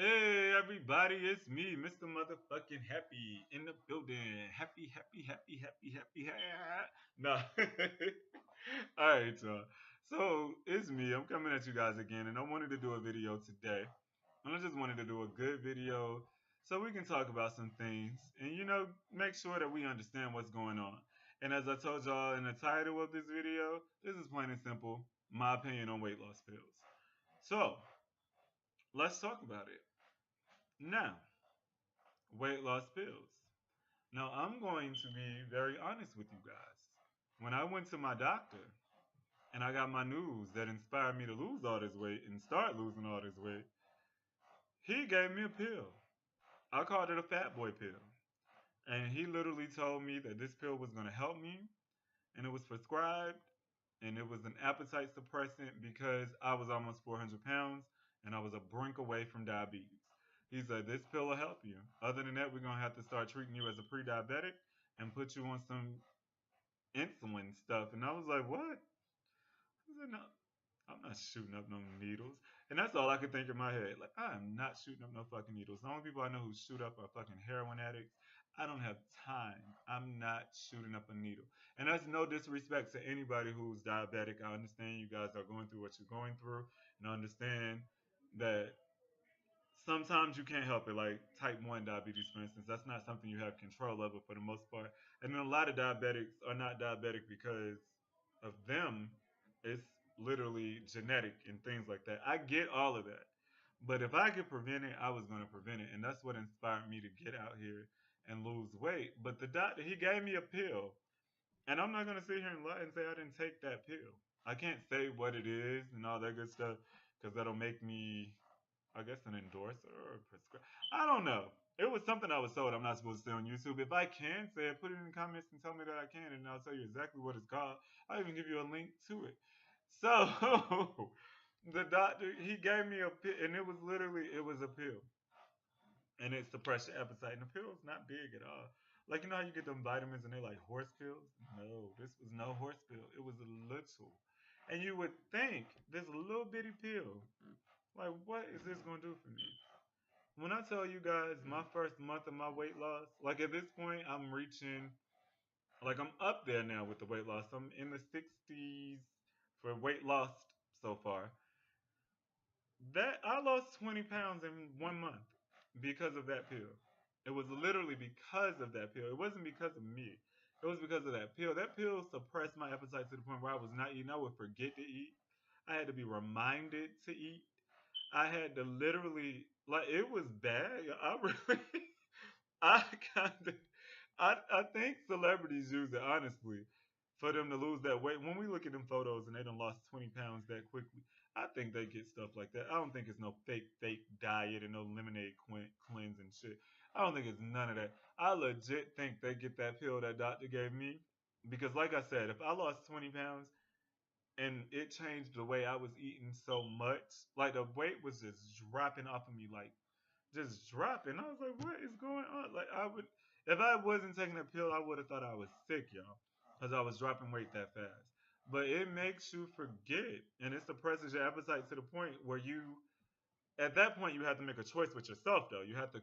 Hey everybody, it's me, Mr. Motherfucking Happy in the building. Happy, happy, happy, happy, happy, No. Alright, y'all. So it's me. I'm coming at you guys again, and I wanted to do a video today. And I just wanted to do a good video so we can talk about some things and make sure that we understand what's going on. And as I told y'all in the title of this video, this is plain and simple, my opinion on weight loss pills. So let's talk about it. Now, weight loss pills. Now, I'm going to be very honest with you guys. When I went to my doctor and I got my news that inspired me to lose all this weight and start losing all this weight, he gave me a pill. I called it a fat boy pill. And he literally told me that this pill was going to help me, and it was prescribed, and it was an appetite suppressant because I was almost 400 pounds and I was a brink away from diabetes. He said, this pill will help you. Other than that, we're going to have to start treating you as a pre diabetic and put you on some insulin stuff. And I was like, what? I said, no, I'm not shooting up no needles. And that's all I could think in my head. Like, I am not shooting up no fucking needles. The only people I know who shoot up are fucking heroin addicts. I don't have time. I'm not shooting up a needle. And that's no disrespect to anybody who's diabetic. I understand you guys are going through what you're going through. And I understand that sometimes you can't help it, like type 1 diabetes, for instance. That's not something you have control over for the most part. And then a lot of diabetics are not diabetic because of them. It's literally genetic and things like that. I get all of that. But if I could prevent it, I was going to prevent it. And that's what inspired me to get out here and lose weight. But the doctor, he gave me a pill. And I'm not going to sit here and lie and say I didn't take that pill. I can't say what it is and all that good stuff because that'll make me, I guess, an endorser or a prescriber. I don't know. It was something I was told I'm not supposed to say on YouTube. If I can say it, put it in the comments and tell me that I can, and I'll tell you exactly what it's called. I'll even give you a link to it. So the doctor, he gave me a pill, and it was a pill, and it suppressed your appetite. And the pill's not big at all. Like, you know how you get them vitamins and they're like horse pills? No, this was no horse pill. It was a little. And you would think this little bitty pill, like, what is this gonna do for me? When I tell you guys my first month of my weight loss, like at this point, I'm reaching, like I'm up there now with the weight loss. I'm in the 60s for weight loss so far. That I lost 20 pounds in 1 month because of that pill. It was literally because of that pill. It wasn't because of me. It was because of that pill. That pill suppressed my appetite to the point where I was not eating. I would forget to eat. I had to be reminded to eat. I had to literally, like, it was bad. I really I kind of I think celebrities use it honestly for them to lose that weight. When we look at them photos and they done lost 20 pounds that quickly, I think they get stuff like that. I don't think it's no fake diet and no lemonade cleanse and shit. I don't think it's none of that. I legit think they get that pill that doctor gave me because, like I said, if I lost 20 pounds and it changed the way I was eating so much, like the weight was just dropping off of me, like just dropping. I was like, what is going on? Like I would, if I wasn't taking a pill, I would have thought I was sick, y'all, because I was dropping weight that fast. But it makes you forget, and it suppresses your appetite to the point where at that point, you have to make a choice with yourself, though. You have to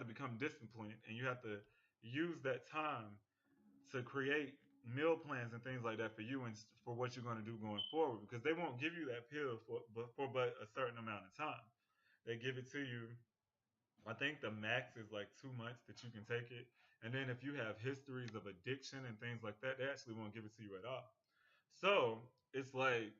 become disciplined, and you have to use that time to create meal plans and things like that for you and for what you're going to do going forward because they won't give you that pill for but a certain amount of time. They give it to you. I think the max is like 2 months that you can take it. And then if you have histories of addiction and things like that, they actually won't give it to you at all. So it's like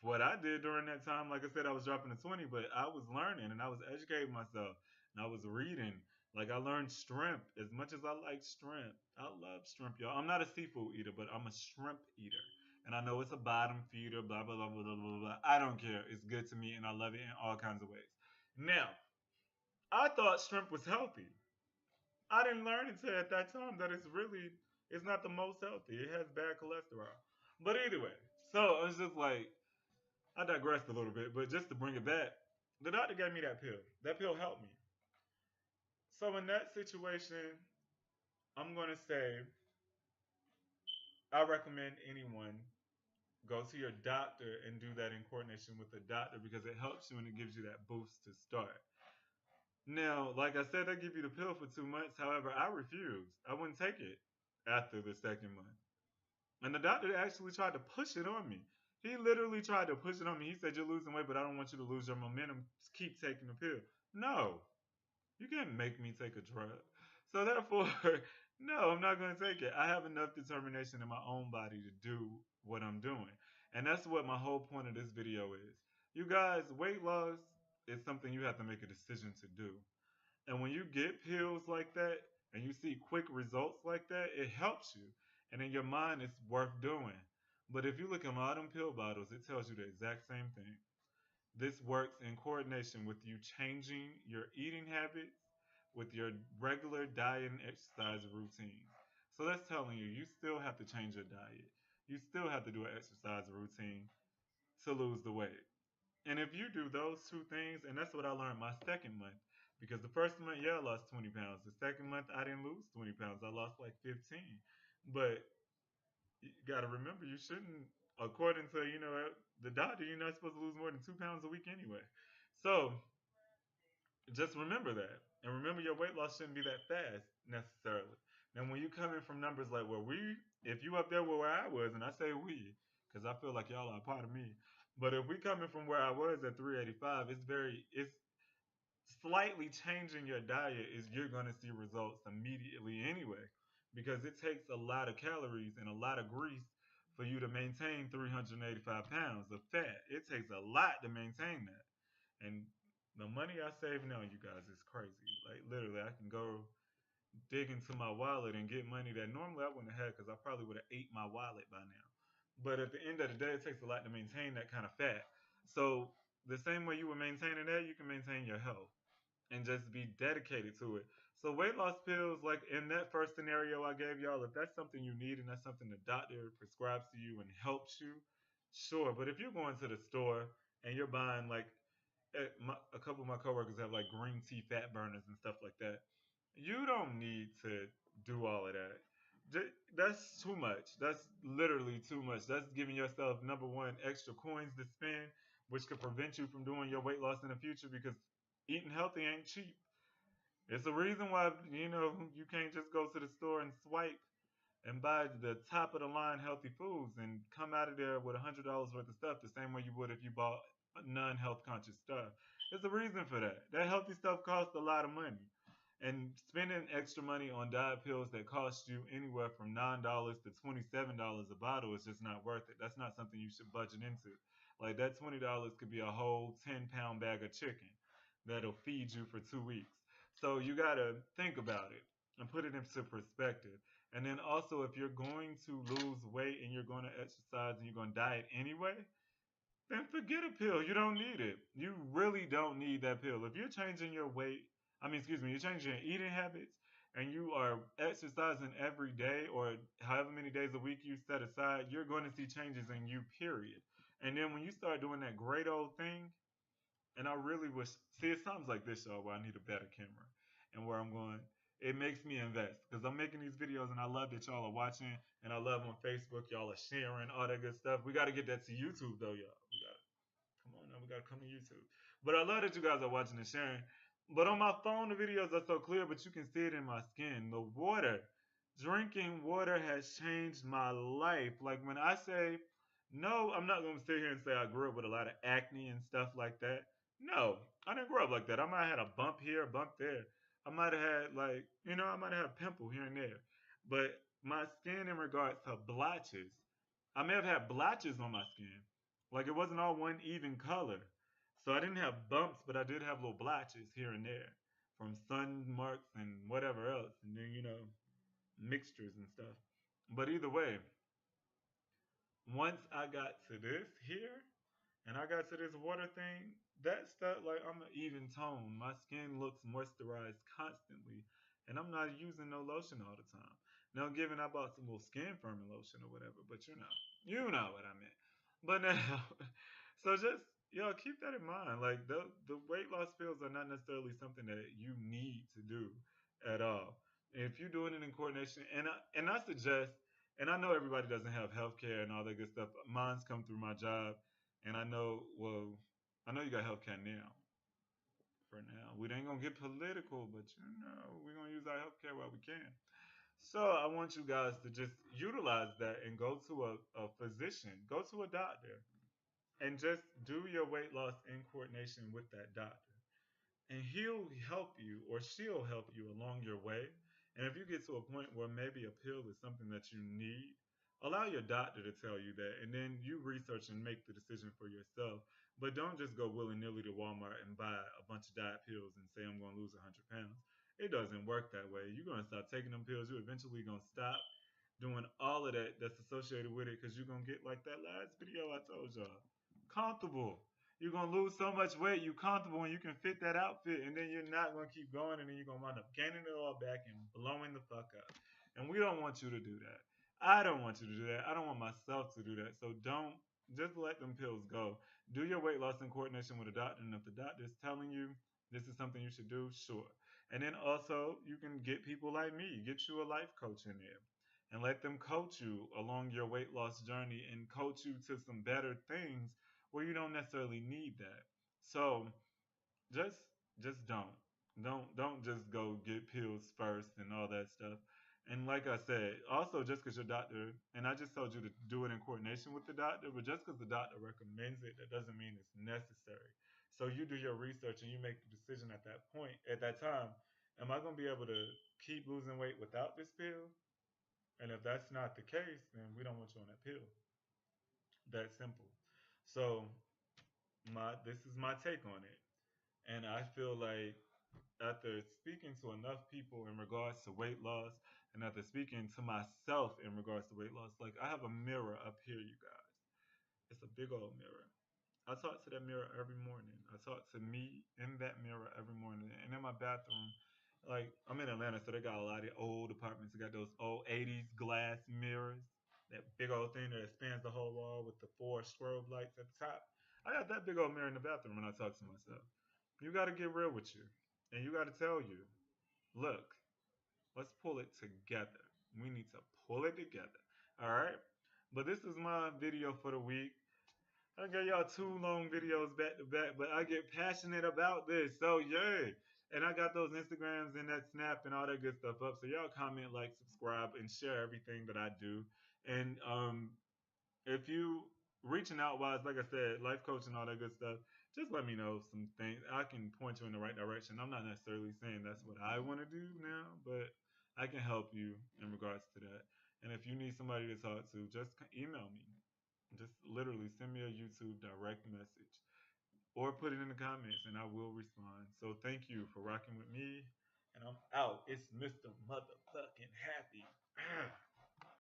what I did during that time, like I said, I was dropping to 20, but I was learning and I was educating myself and I was reading. Like I learned shrimp as much as I like shrimp. I love shrimp, y'all. I'm not a seafood eater, but I'm a shrimp eater. And I know it's a bottom feeder, blah, blah, blah, blah, blah, blah, blah. I don't care. It's good to me and I love it in all kinds of ways. Now, I thought shrimp was healthy. I didn't learn until at that time that it's not the most healthy. It has bad cholesterol. But anyway, so it's just like I digressed a little bit, but just to bring it back, the doctor gave me that pill. That pill helped me. So in that situation, I'm gonna say I recommend anyone go to your doctor and do that in coordination with the doctor because it helps you and it gives you that boost to start. Now, like I said, they give you the pill for 2 months. However, I refused. I wouldn't take it after the second month. And the doctor actually tried to push it on me. He literally tried to push it on me. He said, "You're losing weight, but I don't want you to lose your momentum. Just keep taking the pill." No, you can't make me take a drug. So therefore, no, I'm not going to take it. I have enough determination in my own body to do what I'm doing. And that's what my whole point of this video is. You guys, weight loss is something you have to make a decision to do. And when you get pills like that and you see quick results like that, it helps you. And in your mind, it's worth doing. But if you look at modern pill bottles, it tells you the exact same thing. This works in coordination with you changing your eating habits, with your regular diet and exercise routine. So that's telling you, you still have to change your diet. You still have to do an exercise routine to lose the weight. And if you do those two things, and that's what I learned my second month, because the first month, yeah, I lost 20 pounds. The second month, I didn't lose 20 pounds. I lost like 15. But you got to remember, you shouldn't, according to, the doctor, you're not supposed to lose more than 2 pounds a week anyway. So just remember that. And remember, your weight loss shouldn't be that fast necessarily. Now, when you come in from numbers like where if you up there where I was, and I say we, because I feel like y'all are a part of me. But if we coming from where I was at 385, it's slightly changing your diet is you're going to see results immediately anyway, because it takes a lot of calories and a lot of grease for you to maintain 385 pounds of fat. It takes a lot to maintain that. And the money I save now, you guys, is crazy. Like literally, I can go dig into my wallet and get money that normally I wouldn't have had because I probably would have ate my wallet by now. But at the end of the day, it takes a lot to maintain that kind of fat. So the same way you were maintaining that, you can maintain your health and just be dedicated to it. So weight loss pills, like in that first scenario I gave y'all, if that's something you need and that's something the doctor prescribes to you and helps you, sure. But if you're going to the store and you're buying like a couple of my coworkers have like green tea fat burners and stuff like that. You don't need to do all of that. That's too much. That's literally too much. That's giving yourself number one extra coins to spend, which could prevent you from doing your weight loss in the future because eating healthy ain't cheap. It's a reason why you can't just go to the store and swipe and buy the top of the line healthy foods and come out of there with $100 worth of stuff the same way you would if you bought non health conscious stuff. There's a reason for that. That healthy stuff costs a lot of money. And spending extra money on diet pills that cost you anywhere from $9 to $27 a bottle is just not worth it. That's not something you should budget into. Like that $20 could be a whole 10-pound bag of chicken that'll feed you for 2 weeks. So you gotta think about it and put it into perspective. And then also, if you're going to lose weight and you're going to exercise and you're going to diet anyway, then forget a pill. You don't need it. You really don't need that pill. If you're changing your weight, excuse me, you're changing your eating habits and you are exercising every day or however many days a week you set aside, you're going to see changes in you, period. And then when you start doing that great old thing, and I really wish, see, it's times like this, y'all, where I need a better camera and where I'm going. It makes me invest because I'm making these videos and I love that y'all are watching and I love on Facebook. Y'all are sharing all that good stuff. We got to get that to YouTube though, y'all. We got to come on now. We got to come to YouTube. But I love that you guys are watching and sharing. But on my phone, the videos are so clear, but you can see it in my skin. The water, drinking water has changed my life. Like when I say, no, I'm not going to sit here and say I grew up with a lot of acne and stuff like that. No, I didn't grow up like that. I might have had a bump here, a bump there. I might have had I might have had a pimple here and there. But my skin in regards to blotches, I may have had blotches on my skin. Like it wasn't all one even color. So I didn't have bumps, but I did have little blotches here and there from sun marks and whatever else. And then, mixtures and stuff. But either way, once I got to this here and I got to this water thing, that stuff, like I'm an even tone. My skin looks moisturized constantly. And I'm not using no lotion all the time. Now, given I bought some little skin firming lotion or whatever, but you know what I meant. But now, so just, keep that in mind. Like, the weight loss pills are not necessarily something that you need to do at all. If you're doing it in coordination, and I suggest, And I know everybody doesn't have health care and all that good stuff. Mine's come through my job, and I know, well, I know you got health care now. For now, we ain't gonna get political, but we're gonna use our health care while we can. So I want you guys to just utilize that and go to a physician, go to a doctor, and just do your weight loss in coordination with that doctor, and he'll help you or she'll help you along your way. And if you get to a point where maybe a pill is something that you need, allow your doctor to tell you that, and then you research and make the decision for yourself. But don't just go willy nilly to Walmart and buy a bunch of diet pills and say I'm going to lose 100 pounds. It doesn't work that way. You're going to stop taking them pills. You're eventually going to stop doing all of that that's associated with it, because you're going to get like that last video I told y'all, comfortable. You're gonna lose so much weight, you comfortable and you can fit that outfit, and then you're not gonna keep going, and then you're gonna wind up gaining it all back and blowing the fuck up. And we don't want you to do that. I don't want you to do that. I don't want myself to do that. So don't, just let them pills go. Do your weight loss in coordination with a doctor, and if the doctor is telling you this is something you should do, sure. And then also you can get people like me, get you a life coach in there, and let them coach you along your weight loss journey and coach you to some better things where you don't necessarily need that. So just just don't just go get pills first and all that stuff. And like I said, also, just because your doctor, and I just told you to do it in coordination with the doctor, but just because the doctor recommends it, that doesn't mean it's necessary. So you do your research and you make the decision at that point, at that time. Am I going to be able to keep losing weight without this pill? And if that's not the case, then we don't want you on that pill. That simple. So my this is my take on it. And I feel like after speaking to enough people in regards to weight loss, and after speaking to myself in regards to weight loss, like I have a mirror up here, you guys. It's a big old mirror. I talk to that mirror every morning. I talk to me in that mirror every morning. And in my bathroom, like I'm in Atlanta, so they got a lot of old apartments. They got those old 80s glass mirrors, that big old thing that spans the whole wall with the four strobe lights at the top. I got that big old mirror in the bathroom when I talk to myself. You got to get real with you. And you got to tell you, look, let's pull it together. We need to pull it together. All right? But this is my video for the week. I got y'all two long videos back to back, but I get passionate about this. So yay. And I got those Instagrams and that Snap and all that good stuff up. So y'all comment, like, subscribe, and share everything that I do. And if you reaching out wise, like I said, life coach and all that good stuff, just let me know some things. I can point you in the right direction. I'm not necessarily saying that's what I want to do now, but I can help you in regards to that. And if you need somebody to talk to, just email me. Just literally send me a YouTube direct message or put it in the comments and I will respond. So thank you for rocking with me. And I'm out. It's Mr. Motherfucking Happy.